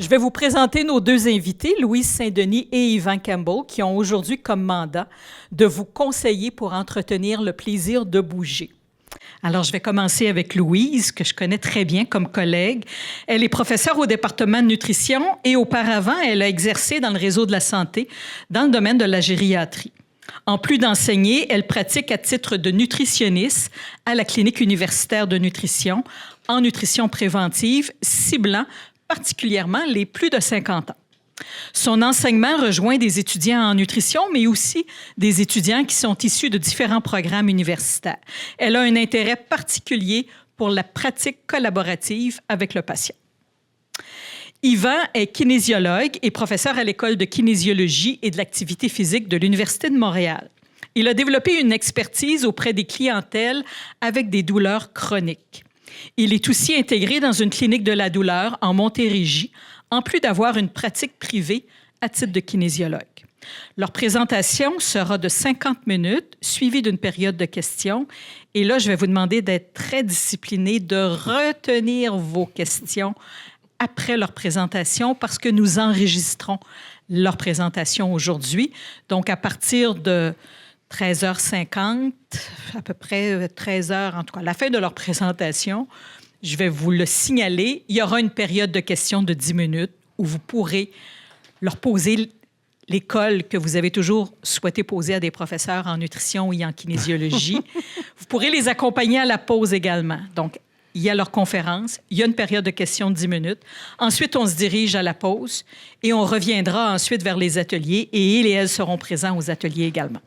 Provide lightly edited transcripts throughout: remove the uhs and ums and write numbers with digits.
Je vais vous présenter nos deux invités, Louise Saint-Denis et Yvan Campbell, qui ont aujourd'hui comme mandat de vous conseiller pour entretenir le plaisir de bouger. Alors, je vais commencer avec Louise, que je connais très bien comme collègue. Elle est professeure au département de nutrition et auparavant, elle a exercé dans le réseau de la santé dans le domaine de la gériatrie. En plus d'enseigner, elle pratique à titre de nutritionniste à la clinique universitaire de nutrition en nutrition préventive, ciblant particulièrement les plus de 50 ans. Son enseignement rejoint des étudiants en nutrition, mais aussi des étudiants qui sont issus de différents programmes universitaires. Elle a un intérêt particulier pour la pratique collaborative avec le patient. Yvan est kinésiologue et professeur à l'École de kinésiologie et de l'activité physique de l'Université de Montréal. Il a développé une expertise auprès des clientèles avec des douleurs chroniques. Il est aussi intégré dans une clinique de la douleur en Montérégie, en plus d'avoir une pratique privée à titre de kinésiologue. Leur présentation sera de 50 minutes, suivie d'une période de questions. Et là, je vais vous demander d'être très discipliné, de retenir vos questions après leur présentation parce que nous enregistrons leur présentation aujourd'hui. Donc, à partir de 13h50, à peu près 13h, en tout cas, à la fin de leur présentation, je vais vous le signaler, il y aura une période de questions de 10 minutes où vous pourrez leur poser les cols que vous avez toujours souhaité poser à des professeurs en nutrition et en kinésiologie. Vous pourrez les accompagner à la pause également. Donc, il y a leur conférence, il y a une période de questions de 10 minutes. Ensuite, on se dirige à la pause et on reviendra ensuite vers les ateliers et ils et elles seront présents aux ateliers également.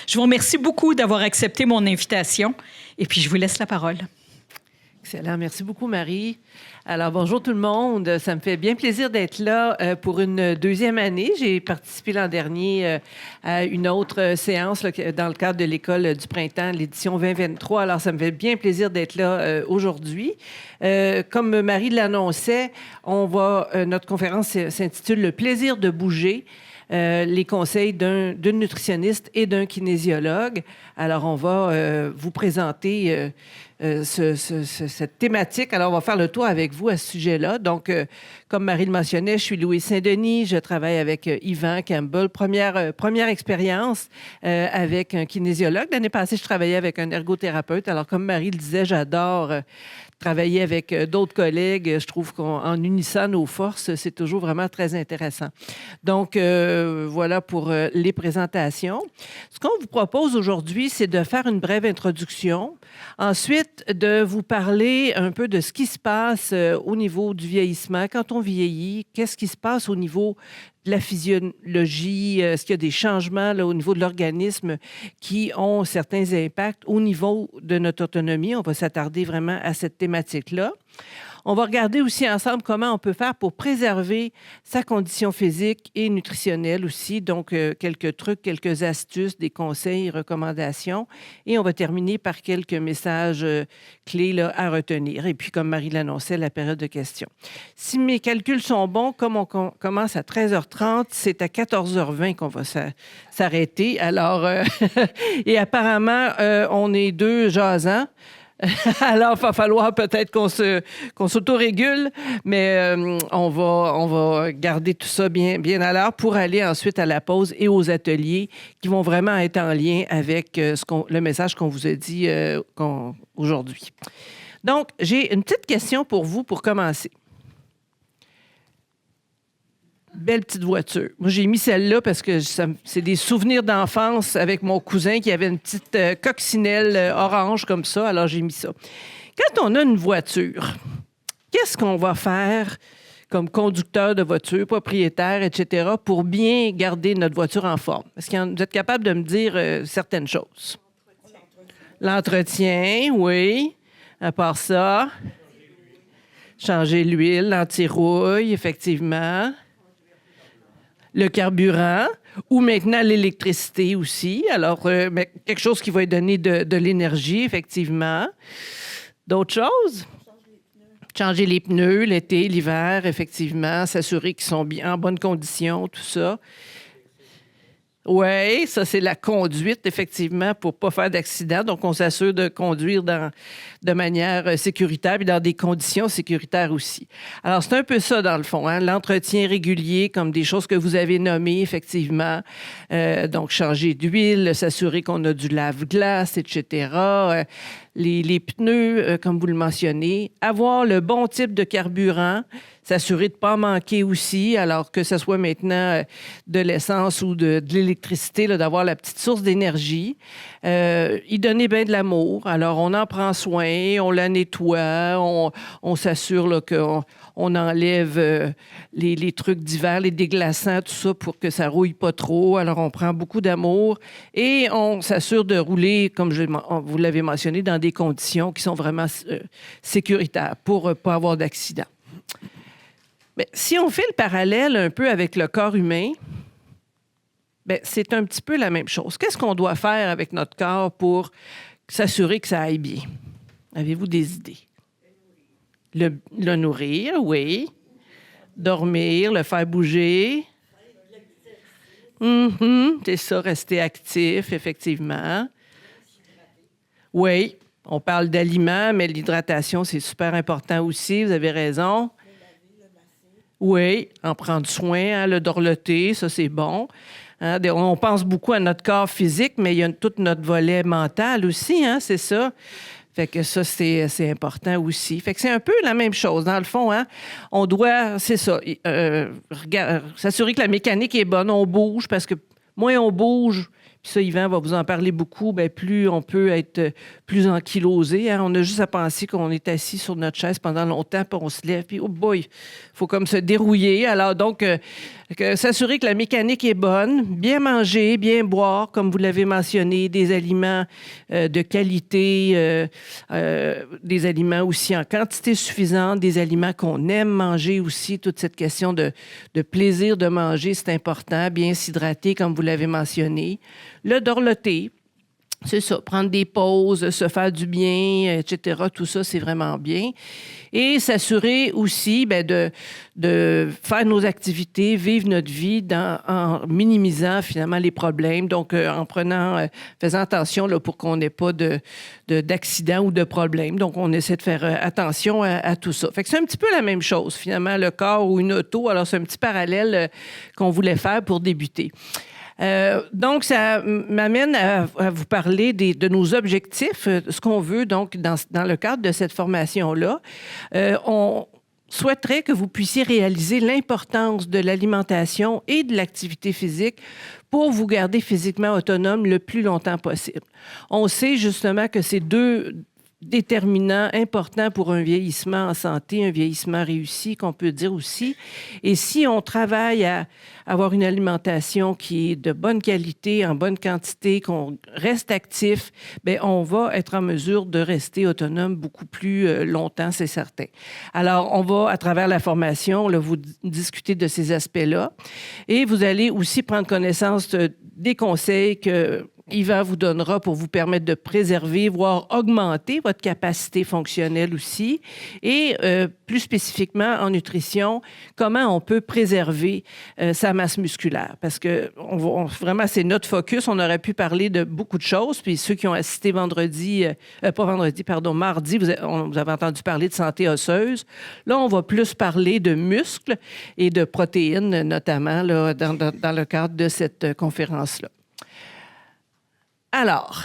Je vous remercie beaucoup d'avoir accepté mon invitation et puis je vous laisse la parole. Excellent. Merci beaucoup, Marie. Alors, bonjour tout le monde. Ça me fait bien plaisir d'être là pour une deuxième année. J'ai participé l'an dernier à une autre séance là, dans le cadre de l'École du printemps, l'édition 2023. Alors, ça me fait bien plaisir d'être là aujourd'hui. Comme Marie l'annonçait, notre conférence s'intitule « Le plaisir de bouger ». Les conseils d'une nutritionniste et d'un kinésiologue. Alors, on va vous présenter cette thématique. Alors, on va faire le tour avec vous à ce sujet-là. Donc, comme Marie le mentionnait, je suis Louise Saint-Denis. Je travaille avec Yvan Campbell. Première expérience avec un kinésiologue. L'année passée, je travaillais avec un ergothérapeute. Alors, comme Marie le disait, j'adore travailler avec d'autres collègues. Je trouve qu'en unissant nos forces, c'est toujours vraiment très intéressant. Donc, voilà pour les présentations. Ce qu'on vous propose aujourd'hui, c'est de faire une brève introduction. Ensuite, de vous parler un peu de ce qui se passe au niveau du vieillissement. Quand on vieillit, qu'est-ce qui se passe au niveau de la physiologie? Est-ce qu'il y a des changements là, au niveau de l'organisme qui ont certains impacts au niveau de notre autonomie? On va s'attarder vraiment à cette thématique-là. On va regarder aussi ensemble comment on peut faire pour préserver sa condition physique et nutritionnelle aussi. Donc, quelques trucs, quelques astuces, des conseils, recommandations. Et on va terminer par quelques messages clés là, à retenir. Et puis, comme Marie l'annonçait, la période de questions. Si mes calculs sont bons, comme on commence à 13h30, c'est à 14h20 qu'on va s'arrêter. Alors, et apparemment, on est deux jasants. Alors, il va falloir peut-être qu'on s'autorégule, mais on va garder tout ça bien à l'heure pour aller ensuite à la pause et aux ateliers qui vont vraiment être en lien avec le message qu'on vous a dit aujourd'hui. Donc, j'ai une petite question pour vous pour commencer. Belle petite voiture. Moi, j'ai mis celle-là parce que c'est des souvenirs d'enfance avec mon cousin qui avait une petite coccinelle orange comme ça. Alors, j'ai mis ça. Quand on a une voiture, qu'est-ce qu'on va faire comme conducteur de voiture, propriétaire, etc., pour bien garder notre voiture en forme? Est-ce que vous êtes capable de me dire certaines choses? L'entretien, oui. À part ça, changer l'huile, l'anti-rouille, effectivement. Le carburant ou maintenant l'électricité aussi. Alors, quelque chose qui va donner de l'énergie, effectivement. D'autres choses? Changer les pneus l'été, l'hiver, effectivement. S'assurer qu'ils sont bien en bonne condition, tout ça. Oui, ça, c'est la conduite, effectivement, pour ne pas faire d'accident. Donc, on s'assure de conduire de manière sécuritaire et dans des conditions sécuritaires aussi. Alors, c'est un peu ça, dans le fond, hein? L'entretien régulier, comme des choses que vous avez nommées, effectivement. Donc, changer d'huile, s'assurer qu'on a du lave-glace, etc. Les pneus, comme vous le mentionnez. Avoir le bon type de carburant, s'assurer de ne pas manquer aussi, alors que ce soit maintenant de l'essence ou de l'électricité, là, d'avoir la petite source d'énergie. Y donner bien de l'amour. Alors, on en prend soin, on la nettoie, on s'assure là, qu'on enlève les trucs d'hiver, les déglaçants, tout ça, pour que ça rouille pas trop. Alors, on prend beaucoup d'amour et on s'assure de rouler, comme vous l'avez mentionné, dans des conditions qui sont vraiment sécuritaires pour ne pas avoir d'accident. Bien, si on fait le parallèle un peu avec le corps humain, bien, c'est un petit peu la même chose. Qu'est-ce qu'on doit faire avec notre corps pour s'assurer que ça aille bien? Avez-vous des idées? Le nourrir, oui. Dormir, le faire bouger. C'est ça, rester actif, effectivement. Oui, on parle d'aliments, mais l'hydratation, c'est super important aussi. Vous avez raison. Oui, en prendre soin, hein, le dorloter, ça, c'est bon. Hein, on pense beaucoup à notre corps physique, mais il y a tout notre volet mental aussi, hein, c'est ça. Fait que ça, c'est important aussi. Fait que c'est un peu la même chose. Dans le fond, hein, on doit, c'est ça, s'assurer que la mécanique est bonne. On bouge parce que moins on bouge, puis ça, Yvan va vous en parler beaucoup, bien, plus on peut être plus ankylosé. Hein. On a juste à penser qu'on est assis sur notre chaise pendant longtemps, puis on se lève, puis oh boy, il faut comme se dérouiller. Alors donc, s'assurer que la mécanique est bonne, bien manger, bien boire, comme vous l'avez mentionné, des aliments de qualité, des aliments aussi en quantité suffisante, des aliments qu'on aime manger aussi. Toute cette question de plaisir de manger, c'est important. Bien s'hydrater, comme vous l'avez mentionné. Le dorloter, c'est ça, prendre des pauses, se faire du bien, etc. Tout ça, c'est vraiment bien. Et s'assurer aussi bien, de faire nos activités, vivre notre vie en minimisant finalement les problèmes. Donc, en faisant attention là, pour qu'on n'ait pas d'accidents ou de problèmes. Donc, on essaie de faire attention à tout ça. Fait que c'est un petit peu la même chose, finalement, le corps ou une auto. Alors, c'est un petit parallèle qu'on voulait faire pour débuter. Donc, ça m'amène à vous parler de nos objectifs, ce qu'on veut donc dans le cadre de cette formation-là. On souhaiterait que vous puissiez réaliser l'importance de l'alimentation et de l'activité physique pour vous garder physiquement autonome le plus longtemps possible. On sait justement que ces deux déterminant important pour un vieillissement en santé, un vieillissement réussi, qu'on peut dire aussi. Et si on travaille à avoir une alimentation qui est de bonne qualité, en bonne quantité, qu'on reste actif, bien, on va être en mesure de rester autonome beaucoup plus longtemps, c'est certain. Alors, on va, à travers la formation, là, vous discuter de ces aspects-là. Et vous allez aussi prendre connaissance des conseils que Yvan vous donnera pour vous permettre de préserver, voire augmenter votre capacité fonctionnelle aussi. Et plus spécifiquement en nutrition, comment on peut préserver sa masse musculaire. Parce que vraiment, c'est notre focus. On aurait pu parler de beaucoup de choses. Puis ceux qui ont assisté mardi, vous avez entendu parler de santé osseuse. Là, on va plus parler de muscles et de protéines, notamment là, dans le cadre de cette conférence-là. Alors,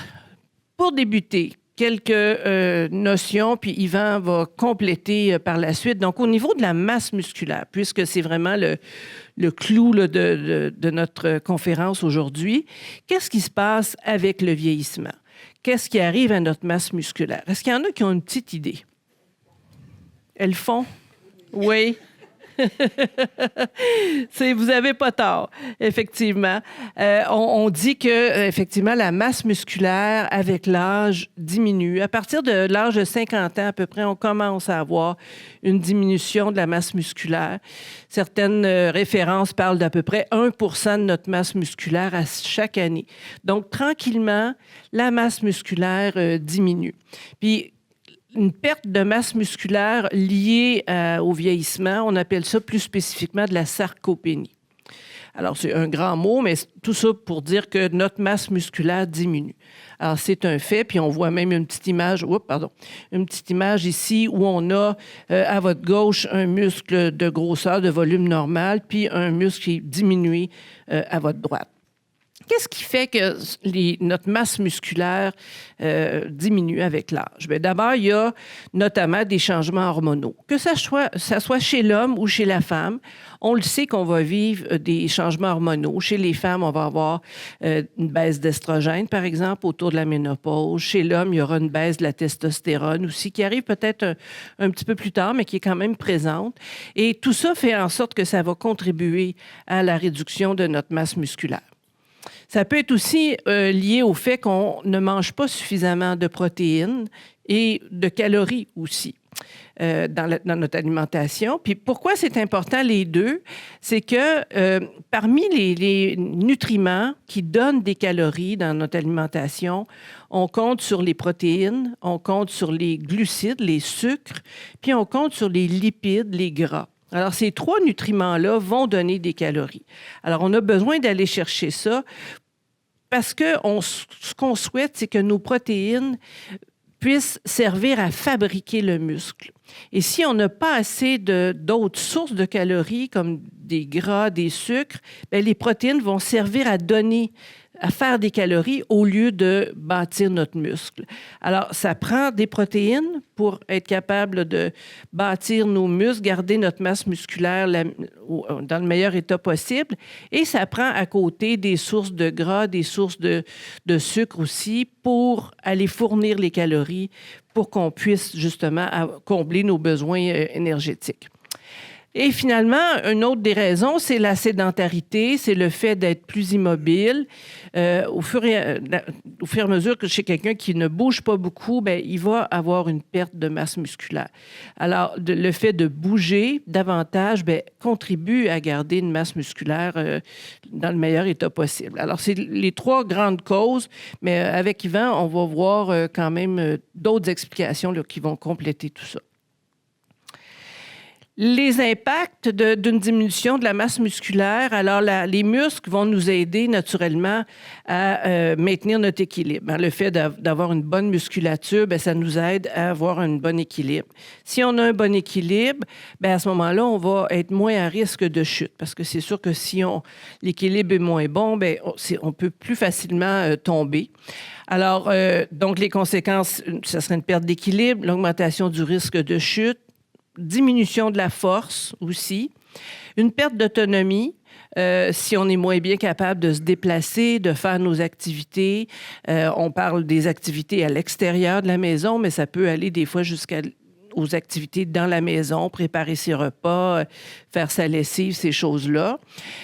pour débuter, quelques notions, puis Yvan va compléter par la suite. Donc, au niveau de la masse musculaire, puisque c'est vraiment le clou là, de notre conférence aujourd'hui, qu'est-ce qui se passe avec le vieillissement? Qu'est-ce qui arrive à notre masse musculaire? Est-ce qu'il y en a qui ont une petite idée? Elles font? Oui. Vous n'avez pas tort, effectivement. On dit que effectivement la masse musculaire avec l'âge diminue. À partir de l'âge de 50 ans à peu près, on commence à avoir une diminution de la masse musculaire. Certaines références parlent d'à peu près 1% de notre masse musculaire à chaque année. Donc, tranquillement, la masse musculaire diminue. Puis, une perte de masse musculaire liée au vieillissement, on appelle ça plus spécifiquement de la sarcopénie. Alors, c'est un grand mot, mais tout ça pour dire que notre masse musculaire diminue. Alors, c'est un fait, puis on voit même une petite image ici où on a à votre gauche un muscle de grosseur, de volume normal, puis un muscle qui est diminué à votre droite. Qu'est-ce qui fait que notre masse musculaire diminue avec l'âge? Bien, d'abord, il y a notamment des changements hormonaux. Que ça soit chez l'homme ou chez la femme, on le sait qu'on va vivre des changements hormonaux. Chez les femmes, on va avoir une baisse d'estrogène, par exemple, autour de la ménopause. Chez l'homme, il y aura une baisse de la testostérone aussi, qui arrive peut-être un petit peu plus tard, mais qui est quand même présente. Et tout ça fait en sorte que ça va contribuer à la réduction de notre masse musculaire. Ça peut être aussi lié au fait qu'on ne mange pas suffisamment de protéines et de calories aussi dans notre alimentation. Puis pourquoi c'est important les deux? C'est que parmi les nutriments qui donnent des calories dans notre alimentation, on compte sur les protéines, on compte sur les glucides, les sucres, puis on compte sur les lipides, les gras. Alors, ces trois nutriments-là vont donner des calories. Alors, on a besoin d'aller chercher ça parce que ce qu'on souhaite, c'est que nos protéines puissent servir à fabriquer le muscle. Et si on n'a pas assez d'autres sources de calories, comme des gras, des sucres, bien, les protéines vont servir à faire des calories au lieu de bâtir notre muscle. Alors, ça prend des protéines pour être capable de bâtir nos muscles, garder notre masse musculaire dans le meilleur état possible. Et ça prend à côté des sources de gras, des sources de sucre aussi pour aller fournir les calories pour qu'on puisse justement combler nos besoins énergétiques. Et finalement, une autre des raisons, c'est la sédentarité, c'est le fait d'être plus immobile. Au fur et à mesure que chez quelqu'un qui ne bouge pas beaucoup, bien, il va avoir une perte de masse musculaire. Alors, le fait de bouger davantage bien, contribue à garder une masse musculaire dans le meilleur état possible. Alors, c'est les trois grandes causes, mais avec Yvan, on va voir quand même d'autres explications là, qui vont compléter tout ça. Les impacts d'une diminution de la masse musculaire, alors les muscles vont nous aider naturellement à maintenir notre équilibre. Le fait d'avoir une bonne musculature, bien, ça nous aide à avoir un bon équilibre. Si on a un bon équilibre, bien, à ce moment-là, on va être moins à risque de chute parce que c'est sûr que si l'équilibre est moins bon, bien, on peut plus facilement tomber. Alors, donc, les conséquences, ça serait une perte d'équilibre, l'augmentation du risque de chute, diminution de la force aussi, une perte d'autonomie si on est moins bien capable de se déplacer, de faire nos activités. On parle des activités à l'extérieur de la maison, mais ça peut aller des fois jusqu'aux activités dans la maison, préparer ses repas, faire sa lessive, ces choses-là.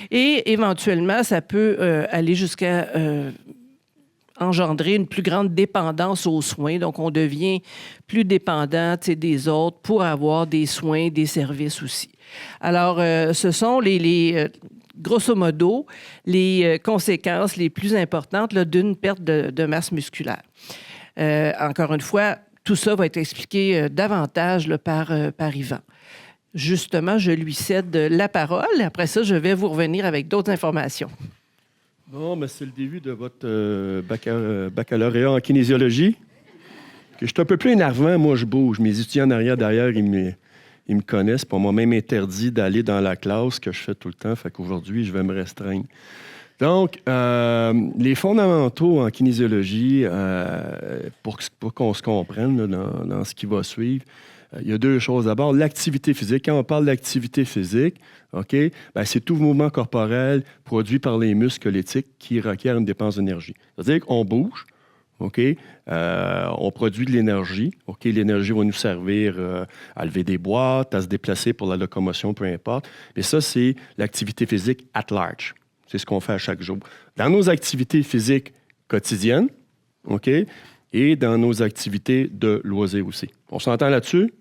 Et éventuellement, ça peut aller jusqu'à engendrer une plus grande dépendance aux soins. Donc, on devient plus dépendant des autres pour avoir des soins, des services aussi. Alors, ce sont grosso modo, les conséquences les plus importantes là, d'une perte de masse musculaire. Encore une fois, tout ça va être expliqué davantage là, par Yvan. Justement, je lui cède la parole. Après ça, je vais vous revenir avec d'autres informations. Bon, mais c'est le début de votre baccalauréat en kinésiologie. Que je suis un peu plus énervant, moi je bouge. Mes étudiants en arrière, derrière, ils me connaissent. On m'a même interdit d'aller dans la classe que je fais tout le temps. Fait qu'aujourd'hui, je vais me restreindre. Donc, les fondamentaux en kinésiologie, pour qu'on se comprenne là, dans ce qui va suivre, il y a deux choses. D'abord, l'activité physique. Quand on parle d'activité physique, OK, bien, c'est tout mouvement corporel produit par les muscles squelettiques qui requiert une dépense d'énergie. C'est-à-dire qu'on bouge, OK, on produit de l'énergie. OK, l'énergie va nous servir à lever des boîtes, à se déplacer pour la locomotion, peu importe. Mais ça, c'est l'activité physique at large. C'est ce qu'on fait à chaque jour. Dans nos activités physiques quotidiennes, OK, et dans nos activités de loisirs aussi. On s'entend là-dessus?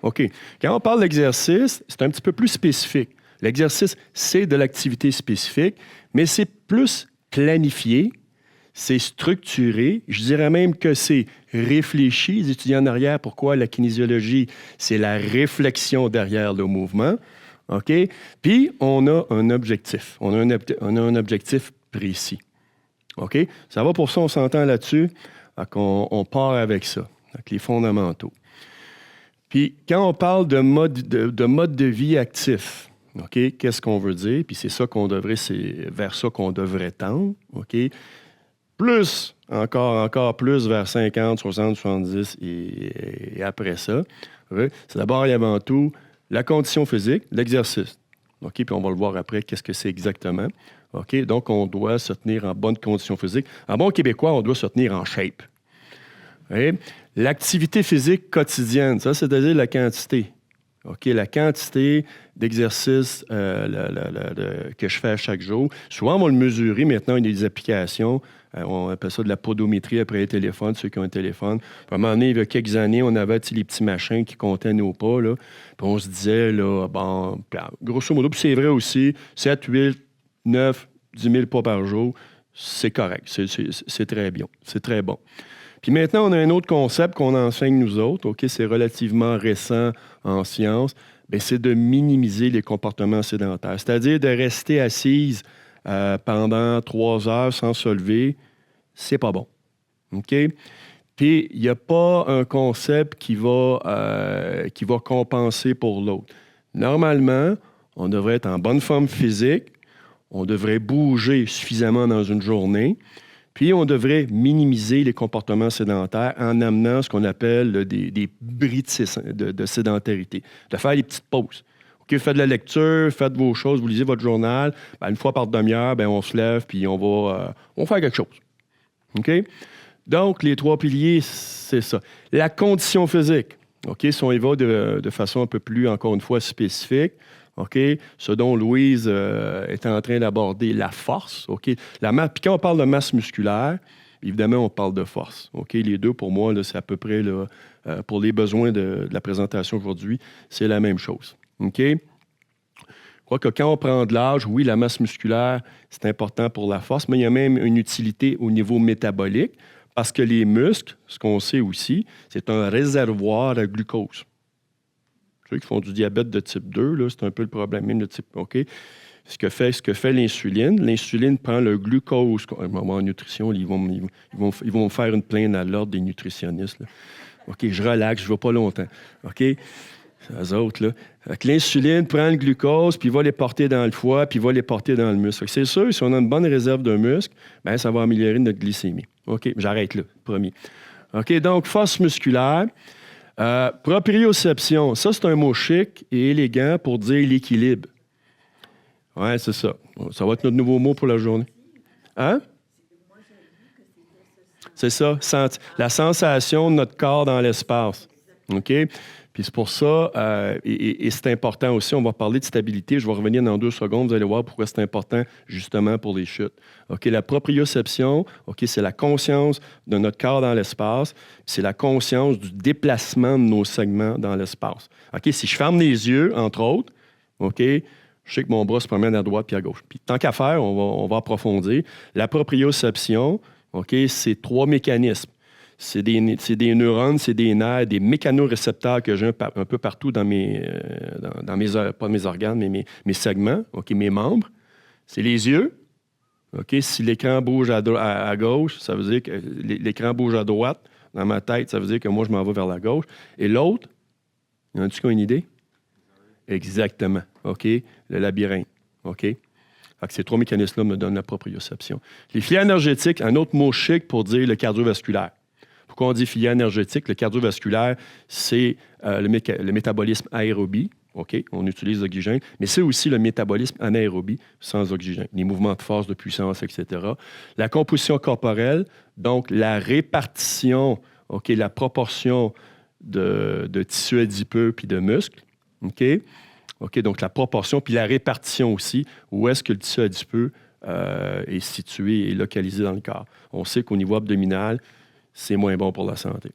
OK. Quand on parle d'exercice, c'est un petit peu plus spécifique. L'exercice, c'est de l'activité spécifique, mais c'est plus planifié, c'est structuré. Je dirais même que c'est réfléchi. Les étudiants en arrière, pourquoi la kinésiologie, c'est la réflexion derrière le mouvement. OK? Puis, on a un objectif. On a un objectif précis. OK? Ça va pour ça, on s'entend là-dessus. On part avec ça, avec les fondamentaux. Puis, quand on parle de mode de vie actif, OK, qu'est-ce qu'on veut dire? Puis c'est vers ça qu'on devrait tendre, OK? Plus, encore plus vers 50, 60, 70 et après ça. Okay? C'est d'abord et avant tout la condition physique, l'exercice. OK? Puis on va le voir après, qu'est-ce que c'est exactement. OK? Donc, on doit se tenir en bonne condition physique. En bon québécois, on doit se tenir en shape. Okay? L'activité physique quotidienne, ça, c'est-à-dire la quantité. OK, la quantité d'exercices que je fais à chaque jour. Souvent, on va le mesurer. Maintenant, il y a des applications. On appelle ça de la podométrie après les téléphones, ceux qui ont un téléphone. Puis à un moment donné, il y a quelques années, on avait les petits machins qui comptaient nos pas. Là. Puis on se disait, là, bon, grosso modo, puis c'est vrai aussi, 7, 8, 9, 10 000 pas par jour, c'est correct. C'est très bien. C'est très bon. Puis maintenant, on a un autre concept qu'on enseigne nous autres, OK, c'est relativement récent en sciences, bien, c'est de minimiser les comportements sédentaires, c'est-à-dire de rester assise pendant 3 heures sans se lever, c'est pas bon, OK? Puis, il n'y a pas un concept qui va compenser pour l'autre. Normalement, on devrait être en bonne forme physique, on devrait bouger suffisamment dans une journée, puis, on devrait minimiser les comportements sédentaires en amenant ce qu'on appelle des bris de sédentarité, de faire des petites pauses. OK, faites de la lecture, faites vos choses, vous lisez votre journal. Bien, une fois par demi-heure, bien, on se lève puis on va faire quelque chose. OK? Donc, les 3 piliers, c'est ça. La condition physique. OK, si on y va de façon un peu plus, encore une fois, spécifique. OK? Ce dont Louise est en train d'aborder, la force. OK? Puis quand on parle de masse musculaire, évidemment, on parle de force. OK? Les deux, pour moi, là, c'est à peu près, là, pour les besoins de la présentation aujourd'hui, c'est la même chose. OK? Je crois que quand on prend de l'âge, oui, la masse musculaire, c'est important pour la force, mais il y a même une utilité au niveau métabolique parce que les muscles, ce qu'on sait aussi, c'est un réservoir à glucose. Ceux qui font du diabète de type 2, là, c'est un peu le problème même de type... OK? Ce que fait l'insuline prend le glucose. En nutrition, ils vont me faire une plainte à l'ordre des nutritionnistes. Là. OK, je relaxe, je ne vais pas longtemps. OK? Eux autres, là. L'insuline prend le glucose, puis il va les porter dans le foie, puis il va les porter dans le muscle. C'est sûr, si on a une bonne réserve de muscle, bien, ça va améliorer notre glycémie. OK, j'arrête là, promis. OK, donc, force musculaire. Proprioception, ça, c'est un mot chic et élégant pour dire l'équilibre. Oui, c'est ça. Ça va être notre nouveau mot pour la journée. Hein? C'est ça, la sensation de notre corps dans l'espace. OK? Puis c'est pour ça, et c'est important aussi, on va parler de stabilité. Je vais revenir dans 2 secondes, vous allez voir pourquoi c'est important justement pour les chutes. OK, la proprioception, OK, c'est la conscience de notre corps dans l'espace, c'est la conscience du déplacement de nos segments dans l'espace. OK, si je ferme les yeux, entre autres, OK, je sais que mon bras se promène à droite puis à gauche. Puis tant qu'à faire, on va approfondir. La proprioception, OK, c'est 3 mécanismes. C'est des neurones, c'est des nerfs, des mécanorécepteurs que j'ai un peu partout dans pas mes organes, mais mes segments, OK, mes membres. C'est les yeux. OK, si l'écran bouge à gauche, ça veut dire que l'écran bouge à droite. Dans ma tête, ça veut dire que moi, je m'en vais vers la gauche. Et l'autre, y en a-tu qui ont une idée? Exactement. OK, le labyrinthe. OK? Fait que ces 3 mécanismes-là me donnent la proprioception. Les filets énergétiques, un autre mot chic pour dire le cardiovasculaire. Pourquoi on dit filet énergétique? Le cardiovasculaire, c'est le métabolisme aérobie. OK, on utilise l'oxygène, mais c'est aussi le métabolisme anaérobie sans oxygène, les mouvements de force, de puissance, etc. La composition corporelle, donc la répartition, OK, la proportion de tissu adipeux puis de muscles. OK? OK, donc la proportion puis la répartition aussi, où est-ce que le tissu adipeux est situé et localisé dans le corps. On sait qu'au niveau abdominal, c'est moins bon pour la santé.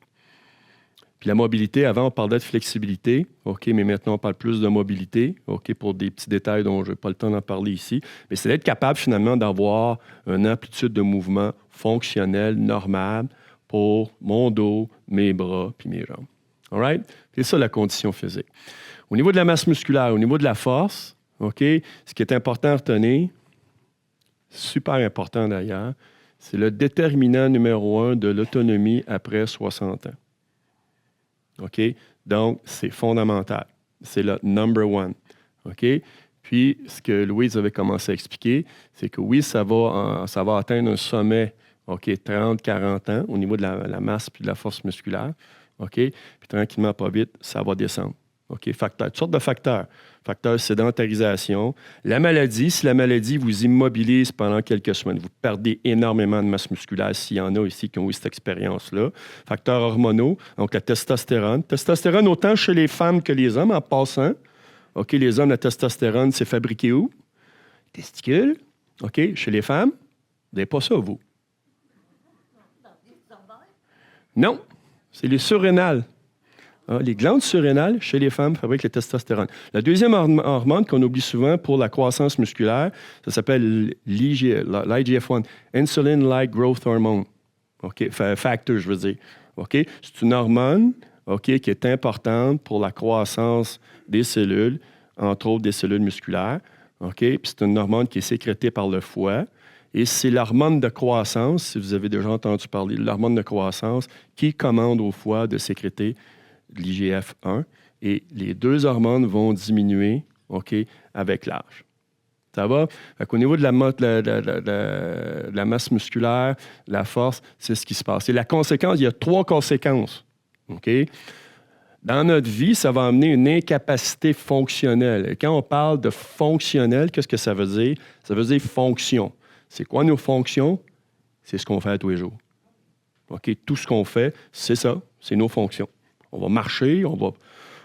Puis la mobilité, avant, on parlait de flexibilité, OK, mais maintenant, on parle plus de mobilité, OK, pour des petits détails dont je n'ai pas le temps d'en parler ici. Mais c'est d'être capable, finalement, d'avoir une amplitude de mouvement fonctionnelle, normale, pour mon dos, mes bras puis mes jambes. All right? C'est ça la condition physique. Au niveau de la masse musculaire, au niveau de la force, OK, ce qui est important à retenir, super important d'ailleurs, c'est le déterminant numéro 1 de l'autonomie après 60 ans. OK? Donc, c'est fondamental. C'est le number 1. OK? Puis, ce que Louise avait commencé à expliquer, c'est que oui, ça va atteindre un sommet, OK, 30-40 ans au niveau de la masse puis de la force musculaire. OK? Puis, tranquillement, pas vite, ça va descendre. OK? Facteurs, toutes sortes de facteurs. Facteur sédentarisation. La maladie, si la maladie vous immobilise pendant quelques semaines, vous perdez énormément de masse musculaire s'il y en a ici qui ont eu cette expérience-là. Facteurs hormonaux, donc la testostérone. Testostérone autant chez les femmes que les hommes en passant. OK, les hommes, la testostérone, c'est fabriqué où? Testicules. OK, chez les femmes, vous n'avez pas ça, vous. Non, c'est les surrénales. Les glandes surrénales, chez les femmes, fabriquent le testostérone. La deuxième hormone qu'on oublie souvent pour la croissance musculaire, ça s'appelle l'IGF-1, Insulin-like Growth Hormone. OK, factor, je veux dire. OK, c'est une hormone, OK, qui est importante pour la croissance des cellules, entre autres des cellules musculaires. OK, puis c'est une hormone qui est sécrétée par le foie. Et c'est l'hormone de croissance, si vous avez déjà entendu parler de l'hormone de croissance, qui commande au foie de sécréter l'IGF-1, et les deux hormones vont diminuer, OK, avec l'âge. Ça va? Au niveau de la masse musculaire, la force, c'est ce qui se passe. Et la conséquence, il y a 3 conséquences. OK? Dans notre vie, ça va amener une incapacité fonctionnelle. Et quand on parle de fonctionnel, qu'est-ce que ça veut dire? Ça veut dire fonction. C'est quoi nos fonctions? C'est ce qu'on fait à tous les jours. OK? Tout ce qu'on fait, c'est ça, c'est nos fonctions. On va marcher, on va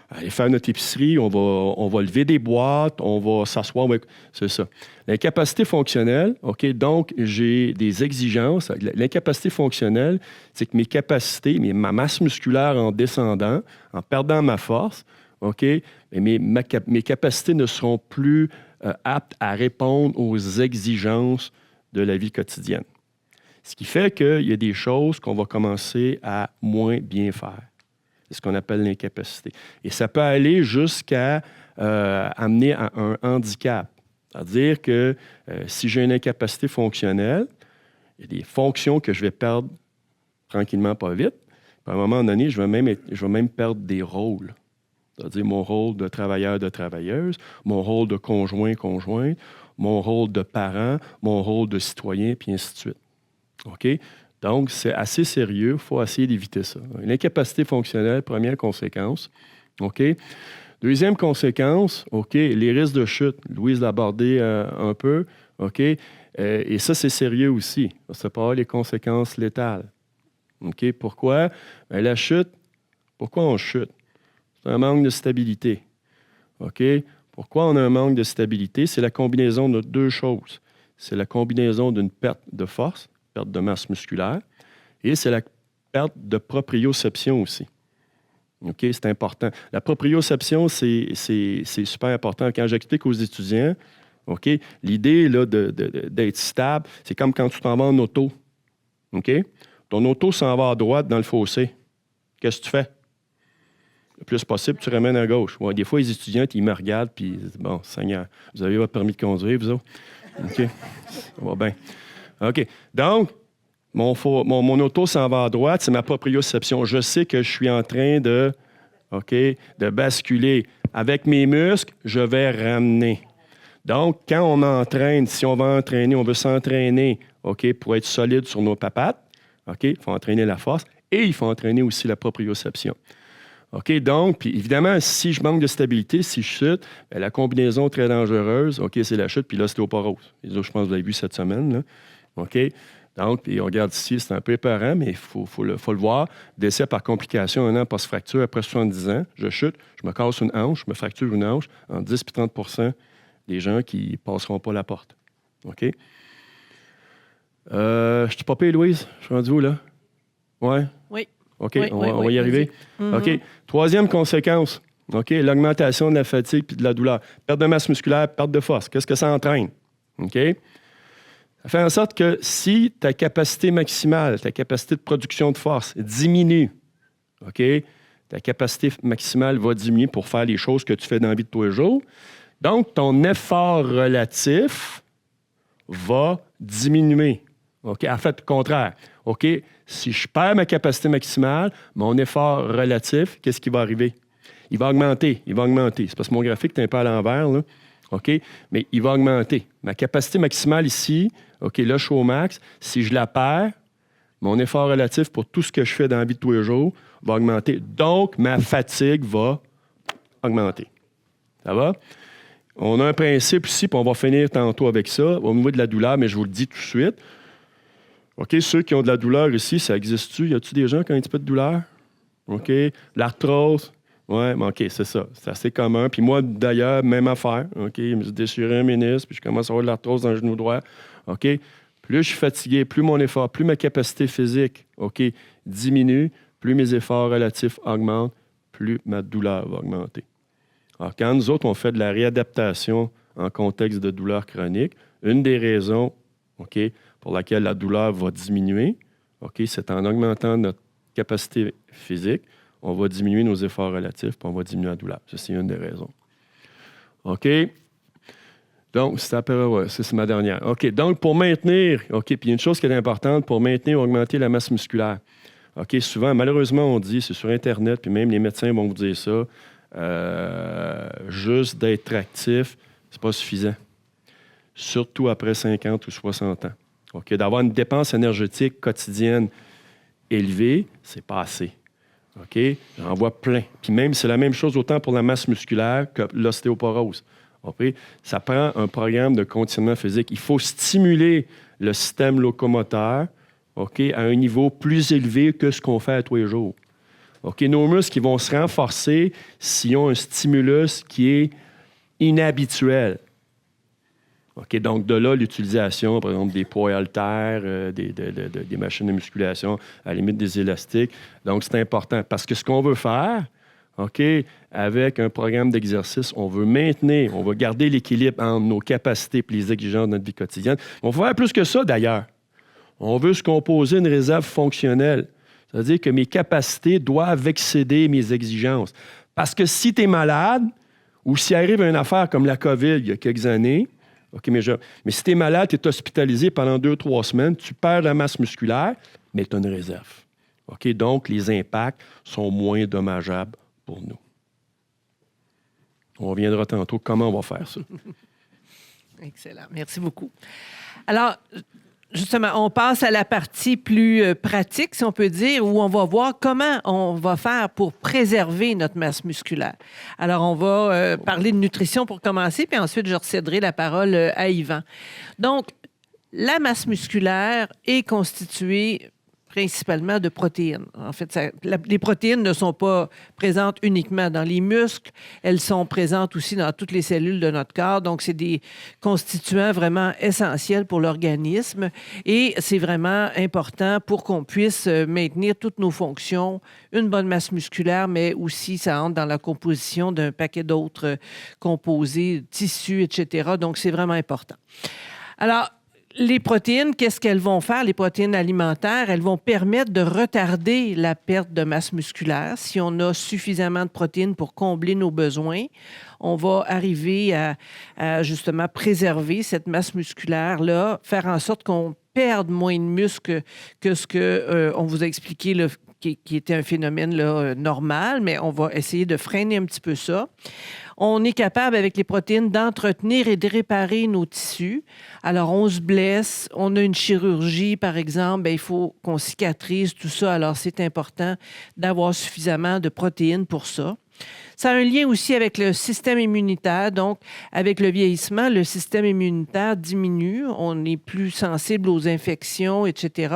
aller faire notre épicerie, on va lever des boîtes, on va s'asseoir. C'est ça. L'incapacité fonctionnelle, OK, donc j'ai des exigences. L'incapacité fonctionnelle, c'est que mes capacités, ma masse musculaire en descendant, en perdant ma force, OK, mes capacités ne seront plus aptes à répondre aux exigences de la vie quotidienne. Ce qui fait qu'il y a des choses qu'on va commencer à moins bien faire. C'est ce qu'on appelle l'incapacité. Et ça peut aller jusqu'à amener à un handicap. C'est-à-dire que si j'ai une incapacité fonctionnelle, il y a des fonctions que je vais perdre tranquillement, pas vite. Puis à un moment donné, je vais même perdre des rôles. C'est-à-dire mon rôle de travailleur, de travailleuse, mon rôle de conjoint, conjointe, mon rôle de parent, mon rôle de citoyen, puis ainsi de suite. OK? Donc, c'est assez sérieux. Il faut essayer d'éviter ça. L'incapacité fonctionnelle, première conséquence. OK? Deuxième conséquence, OK, les risques de chute. Louise l'a abordé un peu. OK? Et ça, c'est sérieux aussi. Ça peut avoir les conséquences létales. OK? Pourquoi? Bien, la chute, pourquoi on chute? C'est un manque de stabilité. OK? Pourquoi on a un manque de stabilité? C'est la combinaison de 2 choses. C'est la combinaison d'une perte de force, perte de masse musculaire, et c'est la perte de proprioception aussi. OK, c'est important. La proprioception, c'est super important. Quand j'explique aux étudiants, OK, l'idée là, d'être stable, c'est comme quand tu t'en vas en auto. OK? Ton auto s'en va à droite dans le fossé. Qu'est-ce que tu fais? Le plus possible, tu ramènes à gauche. Ouais, des fois, les étudiants, ils me regardent, puis ils disent, bon, Seigneur, vous avez votre permis de conduire, vous autres? OK, ça va bien. OK. Donc, mon auto s'en va à droite, c'est ma proprioception. Je sais que je suis en train de basculer. Avec mes muscles, je vais ramener. Donc, quand on entraîne, si on va entraîner, on veut s'entraîner, OK, pour être solide sur nos papates, OK, il faut entraîner la force et il faut entraîner aussi la proprioception. OK, donc, puis évidemment, si je manque de stabilité, si je chute, bien, la combinaison très dangereuse, OK, c'est la chute puis l'ostéoporose. Les autres, je pense que vous l'avez vu cette semaine, là. OK? Donc, puis on regarde ici, c'est un peu épeurant, mais il faut le voir. Décès par complication, 1 an post-fracture, après 70 ans, je chute, je me casse une hanche, je me fracture une hanche, en 10 puis 30 des gens qui ne passeront pas la porte. OK? Je suis pas payé, Louise? Je suis rendu où, là? Ouais? Oui. OK, oui, on va y arriver. OK. Troisième conséquence, OK, l'augmentation de la fatigue puis de la douleur. Perte de masse musculaire, perte de force. Qu'est-ce que ça entraîne? OK? Ça fait en sorte que si ta capacité maximale, ta capacité de production de force diminue, OK, ta capacité maximale va diminuer pour faire les choses que tu fais dans la vie de tous les jours. Donc, ton effort relatif va diminuer. OK? En fait, le contraire. OK? Si je perds ma capacité maximale, mon effort relatif, qu'est-ce qui va arriver? Il va augmenter. C'est parce que mon graphique est un peu à l'envers, là. OK? Mais il va augmenter. Ma capacité maximale ici, OK, là, je suis au max. Si je la perds, mon effort relatif pour tout ce que je fais dans la vie de tous les jours va augmenter. Donc, ma fatigue va augmenter. Ça va? On a un principe ici, puis on va finir tantôt avec ça, au niveau de la douleur, mais je vous le dis tout de suite. OK, ceux qui ont de la douleur ici, ça existe-tu? Y a-tu des gens qui ont un petit peu de douleur? OK? L'arthrose? Oui, OK, c'est ça. C'est assez commun. Puis moi, d'ailleurs, même affaire. OK? Je me suis déchiré un ménisque, puis je commence à avoir de l'arthrose dans le genou droit. OK? Plus je suis fatigué, plus mon effort, plus ma capacité physique, OK, diminue, plus mes efforts relatifs augmentent, plus ma douleur va augmenter. Alors, quand nous autres, on fait de la réadaptation en contexte de douleur chronique, une des raisons, OK, pour laquelle la douleur va diminuer, OK, c'est en augmentant notre capacité physique, on va diminuer nos efforts relatifs, puis on va diminuer la douleur. Ça, c'est une des raisons. OK? Donc, c'est ma dernière. OK, donc pour maintenir, OK, puis il y a une chose qui est importante, pour maintenir ou augmenter la masse musculaire. OK, souvent, malheureusement, on dit, c'est sur Internet, puis même les médecins vont vous dire ça, juste d'être actif, c'est pas suffisant. Surtout après 50 ou 60 ans. OK, d'avoir une dépense énergétique quotidienne élevée, c'est pas assez. OK? J'en vois plein. Puis même, c'est la même chose autant pour la masse musculaire que l'ostéoporose. OK? Ça prend un programme de conditionnement physique. Il faut stimuler le système locomoteur, OK, à un niveau plus élevé que ce qu'on fait à tous les jours. OK? Nos muscles, ils vont se renforcer s'ils ont un stimulus qui est inhabituel. OK, donc, de là, l'utilisation, par exemple, des poids haltères, des machines de musculation, à la limite des élastiques. Donc, c'est important parce que ce qu'on veut faire, OK, avec un programme d'exercice, on veut maintenir, on veut garder l'équilibre entre nos capacités et les exigences de notre vie quotidienne. On veut faire plus que ça, d'ailleurs. On veut se composer une réserve fonctionnelle. C'est-à-dire que mes capacités doivent excéder mes exigences. Parce que si tu es malade ou s'il arrive une affaire comme la COVID il y a quelques années, OK, mais si tu es malade, tu es hospitalisé pendant 2-3 semaines, tu perds la masse musculaire, mais tu as une réserve. OK, donc, les impacts sont moins dommageables pour nous. On reviendra tantôt comment on va faire ça. Excellent. Merci beaucoup. Alors, justement, on passe à la partie plus pratique, si on peut dire, où on va voir comment on va faire pour préserver notre masse musculaire. Alors, on va parler de nutrition pour commencer, puis ensuite, je recéderai la parole à Yvan. Donc, la masse musculaire est constituée principalement de protéines. En fait, les protéines ne sont pas présentes uniquement dans les muscles, elles sont présentes aussi dans toutes les cellules de notre corps. Donc, c'est des constituants vraiment essentiels pour l'organisme et c'est vraiment important pour qu'on puisse maintenir toutes nos fonctions, une bonne masse musculaire, mais aussi ça entre dans la composition d'un paquet d'autres composés, tissus, etc. Donc, c'est vraiment important. Alors, les protéines, qu'est-ce qu'elles vont faire? Les protéines alimentaires, elles vont permettre de retarder la perte de masse musculaire. Si on a suffisamment de protéines pour combler nos besoins, on va arriver à justement préserver cette masse musculaire-là, faire en sorte qu'on perde moins de muscles que ce qu'on vous a expliqué, là, qui était un phénomène là, normal, mais on va essayer de freiner un petit peu ça. On est capable, avec les protéines, d'entretenir et de réparer nos tissus. Alors, on se blesse, on a une chirurgie, par exemple, bien, il faut qu'on cicatrise tout ça. Alors, c'est important d'avoir suffisamment de protéines pour ça. Ça a un lien aussi avec le système immunitaire. Donc, avec le vieillissement, le système immunitaire diminue. On est plus sensible aux infections, etc.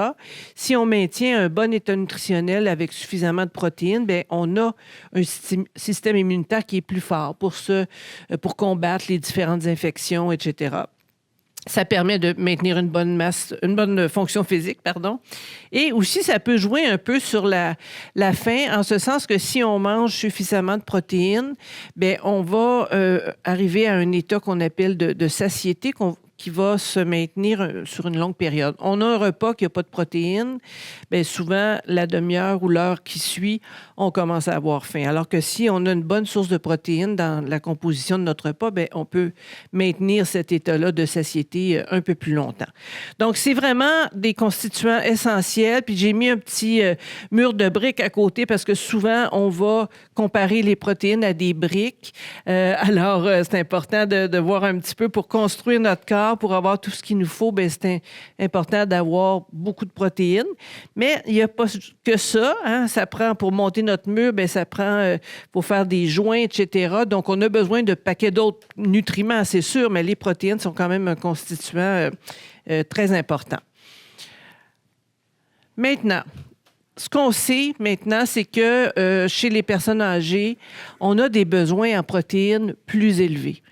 Si on maintient un bon état nutritionnel avec suffisamment de protéines, bien, on a un système immunitaire qui est plus fort pour combattre les différentes infections, etc. Ça permet de maintenir une bonne fonction physique, pardon. Et aussi, ça peut jouer un peu sur la faim, en ce sens que si on mange suffisamment de protéines, bien, on va arriver à un état qu'on appelle de satiété, qui va se maintenir sur une longue période. On a un repas qui n'a pas de protéines, bien souvent, la demi-heure ou l'heure qui suit, on commence à avoir faim. Alors que si on a une bonne source de protéines dans la composition de notre repas, bien, on peut maintenir cet état-là de satiété un peu plus longtemps. Donc, c'est vraiment des constituants essentiels. Puis j'ai mis un petit mur de briques à côté parce que souvent, on va comparer les protéines à des briques. Alors, c'est important de voir un petit peu pour construire notre corps, pour avoir tout ce qu'il nous faut. Bien, c'est important d'avoir beaucoup de protéines. Mais il n'y a pas que ça. Hein? Ça prend, pour monter notre mur, bien, ça prend pour faire des joints, etc. Donc, on a besoin de paquets d'autres nutriments, c'est sûr, mais les protéines sont quand même un constituant très important. Maintenant, ce qu'on sait maintenant, c'est que chez les personnes âgées, on a des besoins en protéines plus élevés.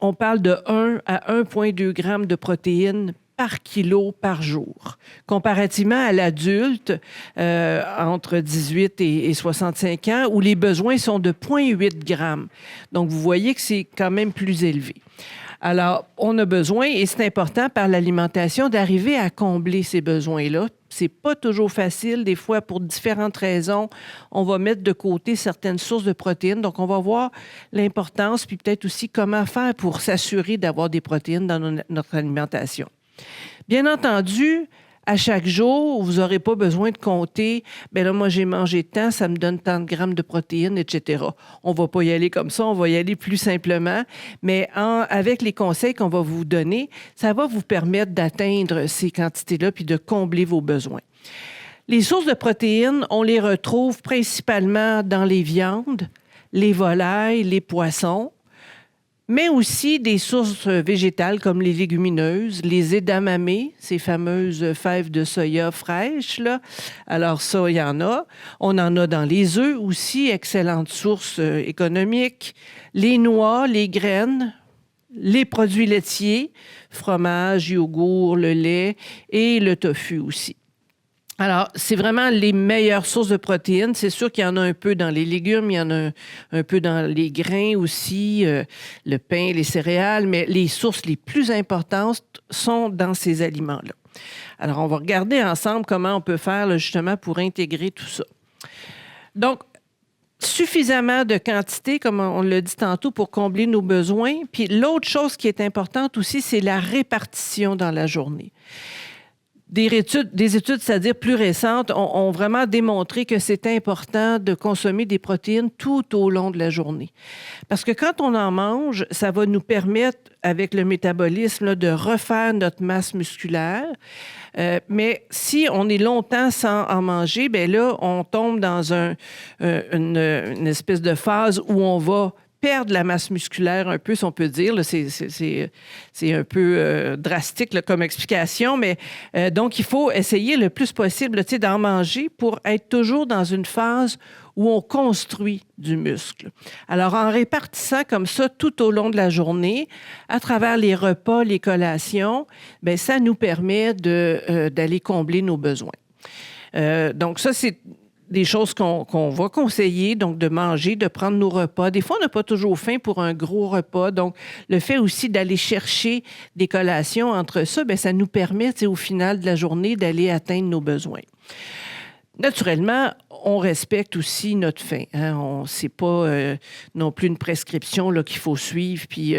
On parle de 1 à 1,2 grammes de protéines par kilo par jour. Comparativement à l'adulte, entre 18 et 65 ans, où les besoins sont de 0,8 grammes. Donc, vous voyez que c'est quand même plus élevé. Alors, on a besoin, et c'est important par l'alimentation, d'arriver à combler ces besoins-là. C'est pas toujours facile. Des fois, pour différentes raisons, on va mettre de côté certaines sources de protéines. Donc, on va voir l'importance, puis peut-être aussi comment faire pour s'assurer d'avoir des protéines dans notre alimentation. Bien entendu, à chaque jour, vous n'aurez pas besoin de compter, bien là, moi, j'ai mangé tant, ça me donne tant de grammes de protéines, etc. On ne va pas y aller comme ça, on va y aller plus simplement. Mais avec les conseils qu'on va vous donner, ça va vous permettre d'atteindre ces quantités-là puis de combler vos besoins. Les sources de protéines, on les retrouve principalement dans les viandes, les volailles, les poissons, mais aussi des sources végétales comme les légumineuses, les edamame, ces fameuses fèves de soya fraîches, là. Alors ça, il y en a. On en a dans les œufs aussi, excellentes sources économiques. Les noix, les graines, les produits laitiers, fromage, yogourt, le lait et le tofu aussi. Alors, c'est vraiment les meilleures sources de protéines. C'est sûr qu'il y en a un peu dans les légumes, il y en a un peu dans les grains aussi, le pain, les céréales, mais les sources les plus importantes sont dans ces aliments-là. Alors, on va regarder ensemble comment on peut faire là, justement pour intégrer tout ça. Donc, suffisamment de quantité, comme on l'a dit tantôt, pour combler nos besoins. Puis l'autre chose qui est importante aussi, c'est la répartition dans la journée. Des études, c'est-à-dire plus récentes, ont vraiment démontré que c'est important de consommer des protéines tout au long de la journée. Parce que quand on en mange, ça va nous permettre, avec le métabolisme, là, de refaire notre masse musculaire. Mais si on est longtemps sans en manger, bien là, on tombe dans une espèce de phase où on va perdre la masse musculaire un peu, si on peut dire. Là, c'est un peu drastique là, comme explication, mais donc il faut essayer le plus possible là, d'en manger pour être toujours dans une phase où on construit du muscle. Alors, en répartissant comme ça tout au long de la journée, à travers les repas, les collations, bien, ça nous permet d'aller combler nos besoins. Donc ça, c'est des choses qu'on va conseiller, donc de manger, de prendre nos repas. Des fois, on n'a pas toujours faim pour un gros repas. Donc, le fait aussi d'aller chercher des collations entre ça, bien, ça nous permet, au final de la journée, d'aller atteindre nos besoins. Naturellement, on respecte aussi notre faim. Hein? C'est pas non plus une prescription là, qu'il faut suivre puis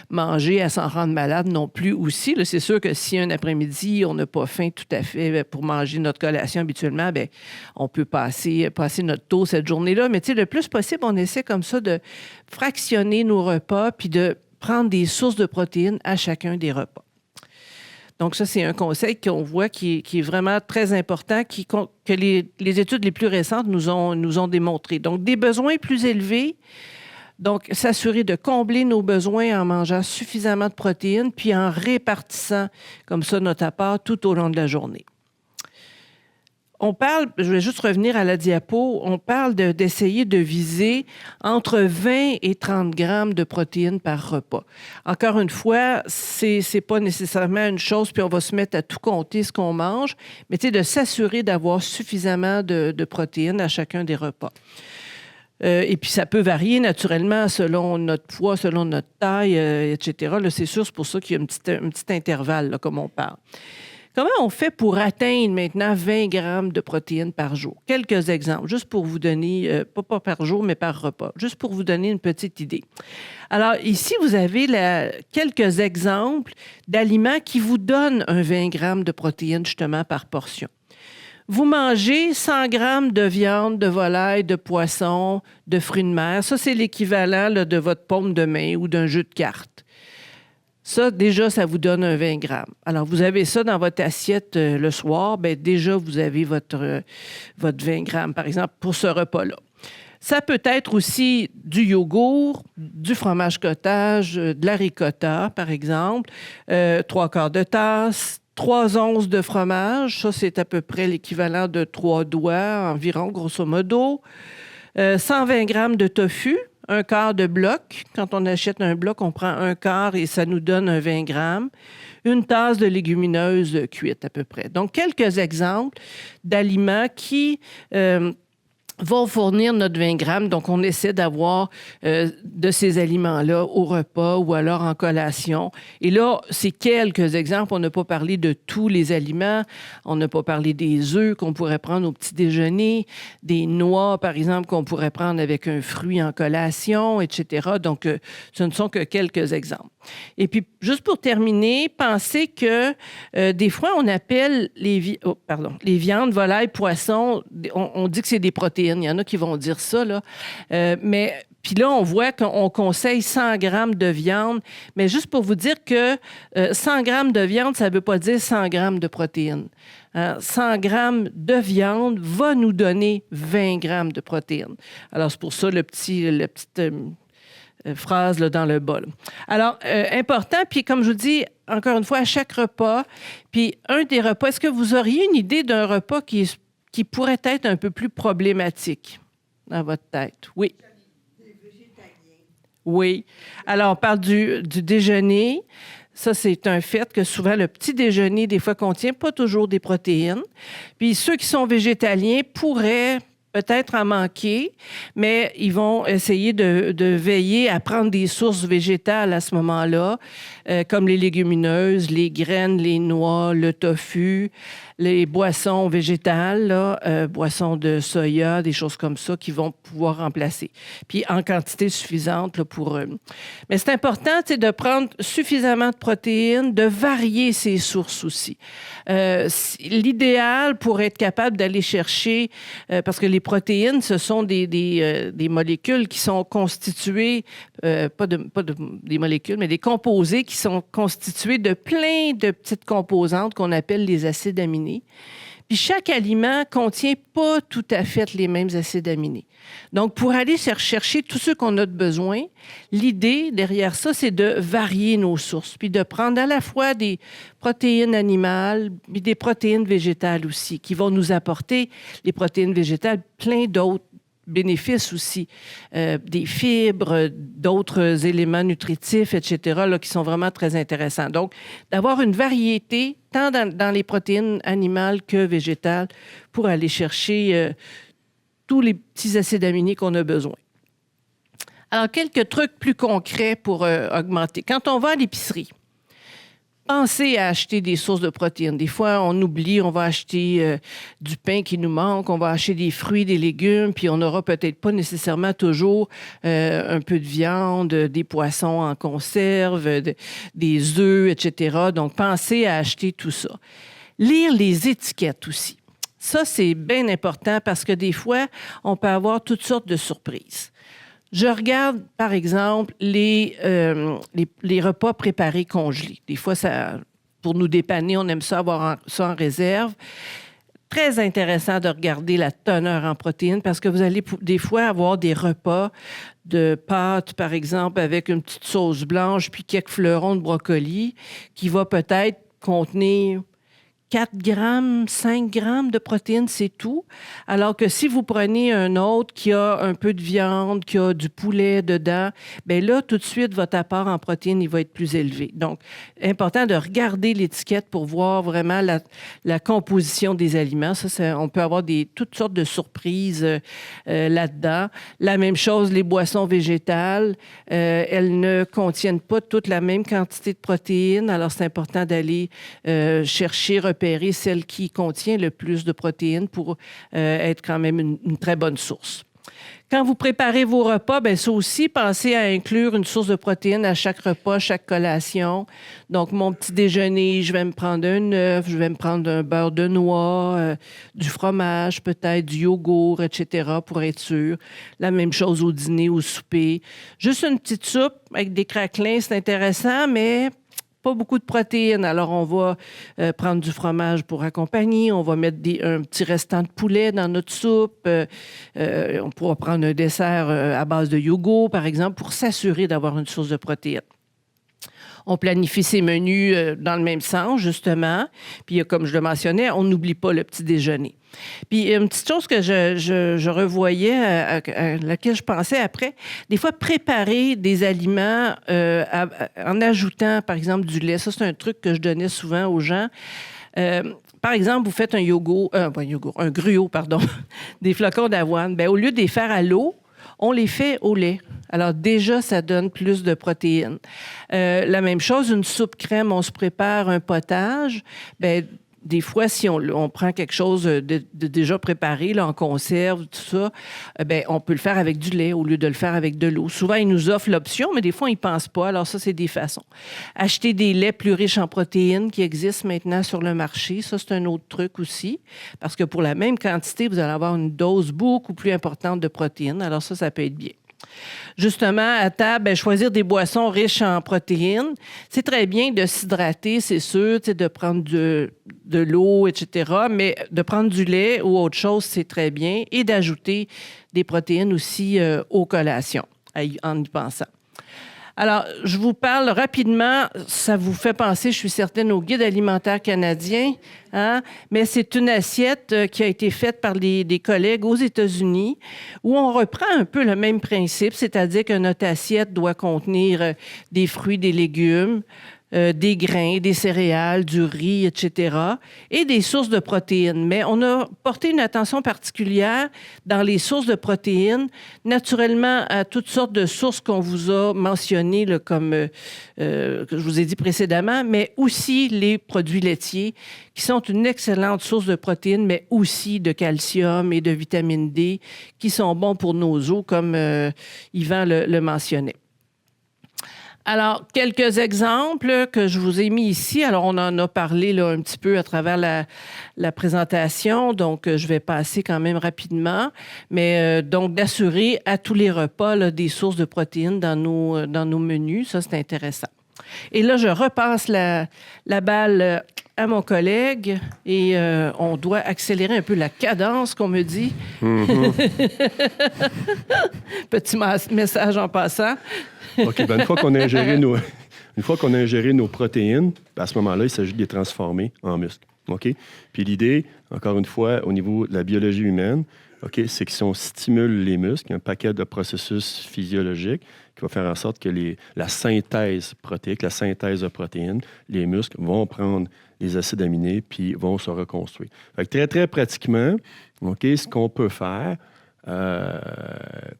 manger à s'en rendre malade non plus aussi. Là, c'est sûr que si un après-midi, on n'a pas faim tout à fait pour manger notre collation habituellement, bien, on peut passer notre tour cette journée-là. Mais le plus possible, on essaie comme ça de fractionner nos repas puis de prendre des sources de protéines à chacun des repas. Donc, ça, c'est un conseil qu'on voit qui est vraiment très important, que les études les plus récentes nous ont démontré. Donc, des besoins plus élevés, donc s'assurer de combler nos besoins en mangeant suffisamment de protéines, puis en répartissant comme ça notre apport tout au long de la journée. Je vais juste revenir à la diapo, on parle d'essayer de viser entre 20 et 30 grammes de protéines par repas. Encore une fois, c'est pas nécessairement une chose, puis on va se mettre à tout compter ce qu'on mange, mais de s'assurer d'avoir suffisamment de protéines à chacun des repas. Et puis, ça peut varier naturellement selon notre poids, selon notre taille, etc. Là, c'est sûr, c'est pour ça qu'il y a un petit intervalle, là, comme on parle. Comment on fait pour atteindre maintenant 20 grammes de protéines par jour? Quelques exemples, juste pour vous donner, pas par jour, mais par repas, juste pour vous donner une petite idée. Alors, ici, vous avez quelques exemples d'aliments qui vous donnent un 20 grammes de protéines, justement, par portion. Vous mangez 100 grammes de viande, de volaille, de poisson, de fruits de mer. Ça, c'est l'équivalent là, de votre paume de main ou d'un jeu de cartes. Ça, déjà, ça vous donne un 20 grammes. Alors, vous avez ça dans votre assiette le soir, bien, déjà, vous avez votre 20 grammes, par exemple, pour ce repas-là. Ça peut être aussi du yogourt, du fromage cottage, de la ricotta, par exemple, 3/4 de tasse, 3 onces de fromage. Ça, c'est à peu près l'équivalent de 3 doigts environ, grosso modo. 120 grammes de tofu, 1/4 de bloc. Quand on achète un bloc, on prend 1/4 et ça nous donne un 20 grammes. Une tasse de légumineuses cuites à peu près. Donc, quelques exemples d'aliments qui vont fournir notre 20 grammes. Donc, on essaie d'avoir de ces aliments-là au repas ou alors en collation. Et là, c'est quelques exemples. On n'a pas parlé de tous les aliments. On n'a pas parlé des œufs qu'on pourrait prendre au petit déjeuner, des noix, par exemple, qu'on pourrait prendre avec un fruit en collation, etc. Donc, ce ne sont que quelques exemples. Et puis, juste pour terminer, pensez que des fois, on appelle les viandes, volailles, poissons, on dit que c'est des protéines. Il y en a qui vont dire ça, là. Mais puis là, on voit qu'on conseille 100 grammes de viande. Mais juste pour vous dire que 100 grammes de viande, ça ne veut pas dire 100 grammes de protéines. 100 grammes de viande va nous donner 20 grammes de protéines. Alors, c'est pour ça la petite phrase là, dans le bol. Alors, important, puis comme je vous dis, encore une fois, à chaque repas, puis un des repas, est-ce que vous auriez une idée d'un repas qui pourrait être un peu plus problématique dans votre tête? Oui. Des végétaliens. Oui. Alors, on parle du déjeuner. Ça, c'est un fait que souvent, le petit déjeuner, des fois, contient pas toujours des protéines. Puis ceux qui sont végétaliens pourraient peut-être en manquer, mais ils vont essayer de veiller à prendre des sources végétales à ce moment-là, comme les légumineuses, les graines, les noix, le tofu, les boissons végétales, là, boissons de soya, des choses comme ça qui vont pouvoir remplacer. Puis en quantité suffisante là, pour eux. Mais c'est important de prendre suffisamment de protéines, de varier ses sources aussi. L'idéal pour être capable d'aller chercher, parce que les protéines, ce sont des molécules qui sont constituées, pas des molécules, mais des composés qui sont constitués de plein de petites composantes qu'on appelle les acides aminés. Puis chaque aliment contient pas tout à fait les mêmes acides aminés. Donc, pour aller chercher tous ceux qu'on a de besoin, l'idée derrière ça, c'est de varier nos sources, puis de prendre à la fois des protéines animales, puis des protéines végétales aussi, qui vont nous apporter, les protéines végétales, plein d'autres bénéfices aussi, des fibres, d'autres éléments nutritifs, etc., là, qui sont vraiment très intéressants. Donc, d'avoir une variété, tant dans les protéines animales que végétales, pour aller chercher tous les petits acides aminés qu'on a besoin. Alors, quelques trucs plus concrets pour augmenter. Quand on va à l'épicerie, pensez à acheter des sources de protéines. Des fois, on oublie, on va acheter du pain qui nous manque, on va acheter des fruits, des légumes, puis on n'aura peut-être pas nécessairement toujours un peu de viande, des poissons en conserve, des œufs, etc. Donc, pensez à acheter tout ça. Lire les étiquettes aussi. Ça, c'est bien important parce que des fois, on peut avoir toutes sortes de surprises. Je regarde, par exemple, les repas préparés congelés. Des fois, pour nous dépanner, on aime ça avoir ça en réserve. Très intéressant de regarder la teneur en protéines parce que vous allez des fois avoir des repas de pâtes, par exemple, avec une petite sauce blanche puis quelques fleurons de brocoli qui va peut-être contenir 4 grammes, 5 grammes de protéines, c'est tout. Alors que si vous prenez un autre qui a un peu de viande, qui a du poulet dedans, bien là, tout de suite, votre apport en protéines, il va être plus élevé. Donc, important de regarder l'étiquette pour voir vraiment la composition des aliments. On peut avoir toutes sortes de surprises là-dedans. La même chose, les boissons végétales, elles ne contiennent pas toute la même quantité de protéines. Alors, c'est important d'aller chercher, repérer celle qui contient le plus de protéines pour être quand même une très bonne source. Quand vous préparez vos repas, bien, ça aussi, pensez à inclure une source de protéines à chaque repas, chaque collation. Donc, mon petit déjeuner, je vais me prendre un œuf, je vais me prendre un beurre de noix, du fromage, peut-être du yogourt, etc., pour être sûr. La même chose au dîner, au souper. Juste une petite soupe avec des craquelins, c'est intéressant, mais pas beaucoup de protéines. Alors, on va prendre du fromage pour accompagner. On va mettre un petit restant de poulet dans notre soupe. On pourra prendre un dessert à base de yogourt, par exemple, pour s'assurer d'avoir une source de protéines. On planifie ses menus dans le même sens, justement. Puis, comme je le mentionnais, on n'oublie pas le petit déjeuner. Puis, une petite chose que je revoyais, à laquelle je pensais après, des fois, préparer des aliments en ajoutant, par exemple, du lait. Ça, c'est un truc que je donnais souvent aux gens. Par exemple, vous faites un gruau, des flocons d'avoine. Bien, au lieu de les faire à l'eau, on les fait au lait. Alors déjà, ça donne plus de protéines. La même chose, une soupe crème, on se prépare un potage. Bien, des fois, si on prend quelque chose de déjà préparé, là, en conserve, tout ça, bien, on peut le faire avec du lait au lieu de le faire avec de l'eau. Souvent, ils nous offrent l'option, mais des fois, ils ne pensent pas. Alors ça, c'est des façons. Acheter des laits plus riches en protéines qui existent maintenant sur le marché, ça, c'est un autre truc aussi. Parce que pour la même quantité, vous allez avoir une dose beaucoup plus importante de protéines. Alors ça peut être bien. Justement, à table, bien, choisir des boissons riches en protéines. C'est très bien de s'hydrater, c'est sûr, de prendre de l'eau, etc. Mais de prendre du lait ou autre chose, c'est très bien. Et d'ajouter des protéines aussi aux collations, en y pensant. Alors, je vous parle rapidement, ça vous fait penser, je suis certaine, au Guide alimentaire canadien, hein? Mais c'est une assiette qui a été faite par des collègues aux États-Unis où on reprend un peu le même principe, c'est-à-dire que notre assiette doit contenir des fruits, des légumes, des grains, des céréales, du riz, etc., et des sources de protéines. Mais on a porté une attention particulière dans les sources de protéines, naturellement à toutes sortes de sources qu'on vous a mentionnées, là, comme que je vous ai dit précédemment, mais aussi les produits laitiers, qui sont une excellente source de protéines, mais aussi de calcium et de vitamine D, qui sont bons pour nos os, comme Yvan le mentionnait. Alors, quelques exemples que je vous ai mis ici. Alors, on en a parlé là, un petit peu à travers la présentation, donc je vais passer quand même rapidement. Mais donc, d'assurer à tous les repas là, des sources de protéines dans nos menus, ça, c'est intéressant. Et là, je repasse la balle à mon collègue et on doit accélérer un peu la cadence, qu'on me dit. Mm-hmm. Petit message en passant. OK, bien, une fois qu'on a ingéré nos protéines, à ce moment-là, il s'agit de les transformer en muscles. OK? Puis l'idée, encore une fois, au niveau de la biologie humaine, OK, c'est que si on stimule les muscles, il y a un paquet de processus physiologiques qui va faire en sorte que la synthèse protéique, la synthèse de protéines, les muscles vont prendre les acides aminés puis vont se reconstruire. Fait que très, très pratiquement, OK, ce qu'on peut faire,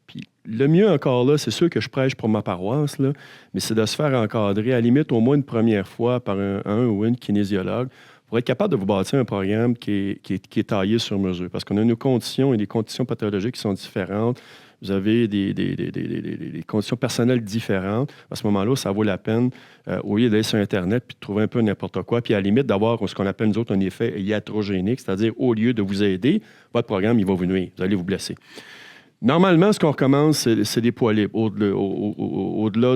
puis le mieux encore là, c'est sûr que je prêche pour ma paroisse, là, mais c'est de se faire encadrer, à la limite au moins une première fois par un ou une kinésiologue pour être capable de vous bâtir un programme qui est taillé sur mesure. Parce qu'on a nos conditions et des conditions pathologiques qui sont différentes. Vous avez des conditions personnelles différentes. À ce moment-là, ça vaut la peine, au lieu d'aller sur Internet puis de trouver un peu n'importe quoi, puis à la limite d'avoir ce qu'on appelle, nous autres, un effet iatrogénique, c'est-à-dire au lieu de vous aider, votre programme, il va vous nuire. Vous allez vous blesser. Normalement, ce qu'on recommence, c'est des poids libres. Au-delà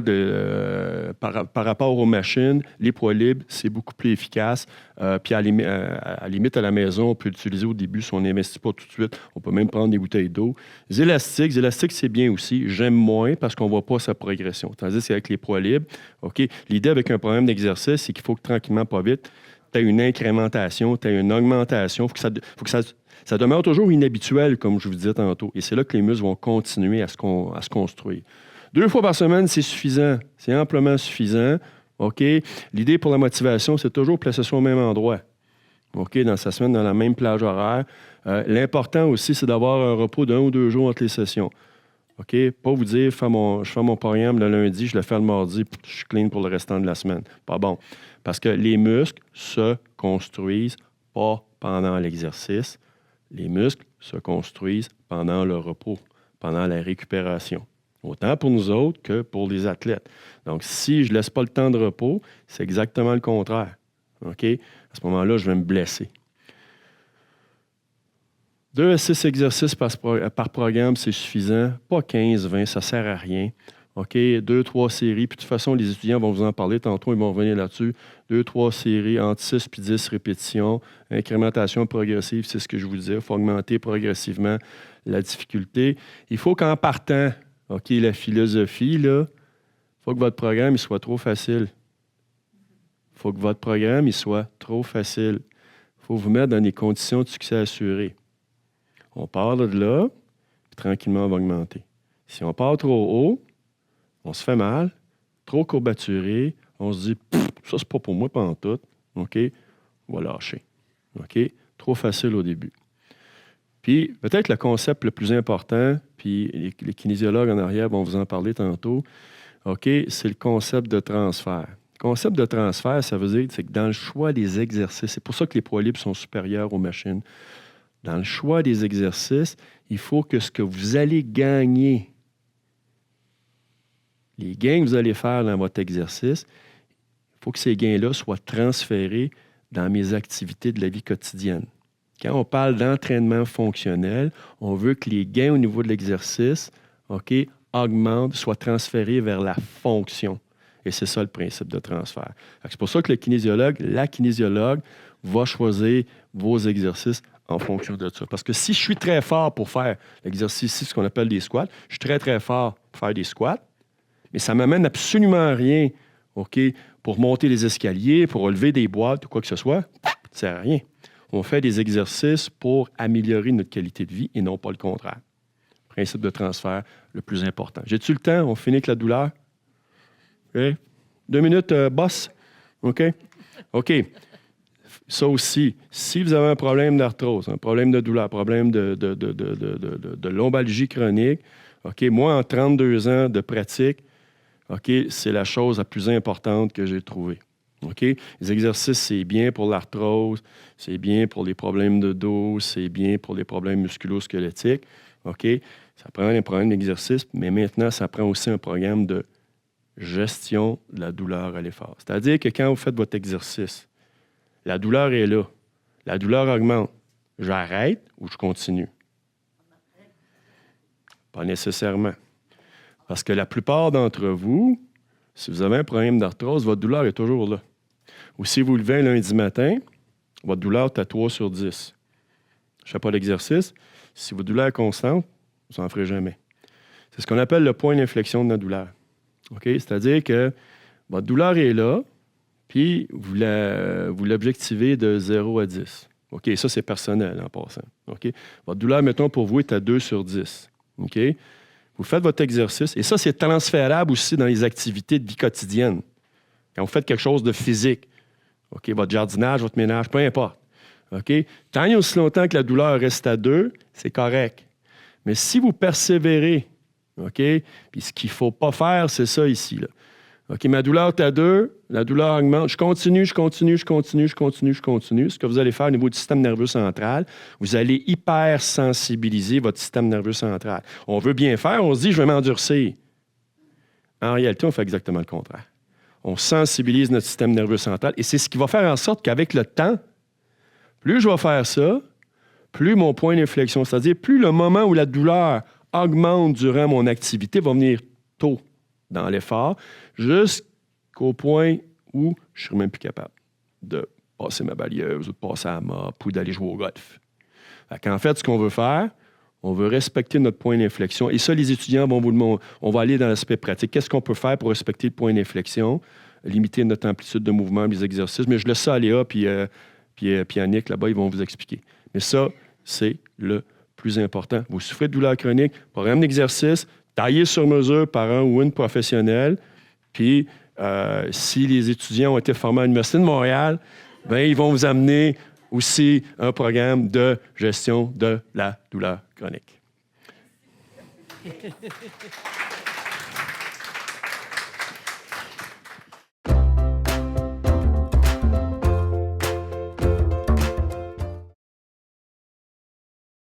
par rapport aux machines, les poids libres, c'est beaucoup plus efficace. Puis à la limite, à la maison, on peut l'utiliser au début si on n'investit pas tout de suite. On peut même prendre des bouteilles d'eau. Les élastiques, c'est bien aussi. J'aime moins parce qu'on ne voit pas sa progression. Tandis qu'avec les poids libres, OK, l'idée avec un programme d'exercice, c'est qu'il faut que tranquillement, pas vite, tu as une incrémentation, tu as une augmentation. Il faut que ça demeure toujours inhabituel, comme je vous disais tantôt. Et c'est là que les muscles vont continuer à se construire. 2 fois par semaine, c'est suffisant. C'est amplement suffisant. OK? L'idée pour la motivation, c'est toujours placer ça au même endroit. OK? Dans sa semaine, dans la même plage horaire. L'important aussi, c'est d'avoir un repos d'1 ou 2 jours entre les sessions. OK? Pas vous dire, je fais mon programme le lundi, je le fais le mardi, je suis clean pour le restant de la semaine. Pas bon. Parce que les muscles se construisent pas pendant l'exercice. Les muscles se construisent pendant le repos, pendant la récupération. Autant pour nous autres que pour les athlètes. Donc, si je ne laisse pas le temps de repos, c'est exactement le contraire. OK? À ce moment-là, je vais me blesser. 2 à 6 exercices par programme, c'est suffisant. Pas 15, 20, ça ne sert à rien. OK? 2, 3 séries. Puis de toute façon, les étudiants vont vous en parler tantôt, ils vont revenir là-dessus. 2, 3 séries entre 6 et 10 répétitions. Incrémentation progressive, c'est ce que je vous disais. Il faut augmenter progressivement la difficulté. Il faut qu'en partant, OK, la philosophie, là, il faut que votre programme il soit trop facile. Il faut que votre programme il soit trop facile. Il faut vous mettre dans des conditions de succès assurées. On part de là, puis tranquillement, on va augmenter. Si on part trop haut, on se fait mal, trop courbaturé, on se dit « ça, c'est pas pour moi pantoute ». OK? On va lâcher. OK? Trop facile au début. Puis, peut-être le concept le plus important, puis les kinésiologues en arrière vont vous en parler tantôt, OK, c'est le concept de transfert. Le concept de transfert, ça veut dire c'est que dans le choix des exercices, c'est pour ça que les poids libres sont supérieurs aux machines. Dans le choix des exercices, il faut que ce que vous allez gagner, les gains que vous allez faire dans votre exercice, il faut que ces gains-là soient transférés dans mes activités de la vie quotidienne. Quand on parle d'entraînement fonctionnel, on veut que les gains au niveau de l'exercice, OK, augmentent, soient transférés vers la fonction. Et c'est ça le principe de transfert. C'est pour ça que la kinésiologue va choisir vos exercices en fonction de ça. Parce que si je suis très fort pour faire l'exercice ici, ce qu'on appelle des squats, je suis très, très fort pour faire des squats, mais ça ne m'amène absolument à rien, OK, pour monter les escaliers, pour relever des boîtes ou quoi que ce soit, ça ne sert à rien. On fait des exercices pour améliorer notre qualité de vie et non pas le contraire. Principe de transfert le plus important. J'ai-tu le temps? On finit avec la douleur? Okay. 2 minutes, boss? OK? OK. Ça aussi, si vous avez un problème d'arthrose, un problème de douleur, un problème de lombalgie chronique, OK, moi, en 32 ans de pratique, OK, c'est la chose la plus importante que j'ai trouvée. OK? Les exercices, c'est bien pour l'arthrose, c'est bien pour les problèmes de dos, c'est bien pour les problèmes musculo-squelettiques. OK? Ça prend un programme d'exercice, mais maintenant, ça prend aussi un programme de gestion de la douleur à l'effort. C'est-à-dire que quand vous faites votre exercice, la douleur est là. La douleur augmente. J'arrête ou je continue? Pas nécessairement. Parce que la plupart d'entre vous, si vous avez un problème d'arthrose, votre douleur est toujours là. Ou si vous levez un lundi matin, votre douleur est à 3 sur 10. Je ne fais pas d'exercice. Si votre douleur est constante, vous n'en ferez jamais. C'est ce qu'on appelle le point d'inflexion de la douleur. OK? C'est-à-dire que votre douleur est là, puis vous l'objectivez de 0 à 10. OK? Ça, c'est personnel en passant. OK? Votre douleur, mettons, pour vous, est à 2 sur 10. OK? Vous faites votre exercice, et ça, c'est transférable aussi dans les activités de vie quotidienne. Quand vous faites quelque chose de physique, OK, votre jardinage, votre ménage, peu importe. OK? Tant et aussi longtemps que la douleur reste à 2, c'est correct. Mais si vous persévérez, OK, puis ce qu'il ne faut pas faire, c'est ça ici, là. OK, ma douleur est à 2, la douleur augmente, je continue. Ce que vous allez faire au niveau du système nerveux central, vous allez hyper sensibiliser votre système nerveux central. On veut bien faire, on se dit, je vais m'endurcir. En réalité, on fait exactement le contraire. On sensibilise notre système nerveux central et c'est ce qui va faire en sorte qu'avec le temps, plus je vais faire ça, plus mon point d'inflexion, c'est-à-dire plus le moment où la douleur augmente durant mon activité va venir tôt dans l'effort, jusqu'au point où je ne serai même plus capable de passer ma balieuse ou de passer à la mop ou d'aller jouer au golf. En fait, ce qu'on veut faire, on veut respecter notre point d'inflexion. Et ça, les étudiants vont vous demander. On va aller dans l'aspect pratique. Qu'est-ce qu'on peut faire pour respecter le point d'inflexion? limiter notre amplitude de mouvement, les exercices. Mais je laisse ça à Léa puis à Nick, là-bas, ils vont vous expliquer. Mais ça, c'est le plus important. Vous souffrez de douleur chronique, programme d'exercice, taillé sur mesure par un ou une professionnelle. Puis, si les étudiants ont été formés à l'Université de Montréal, bien, ils vont vous amener aussi un programme de gestion de la douleur chronique.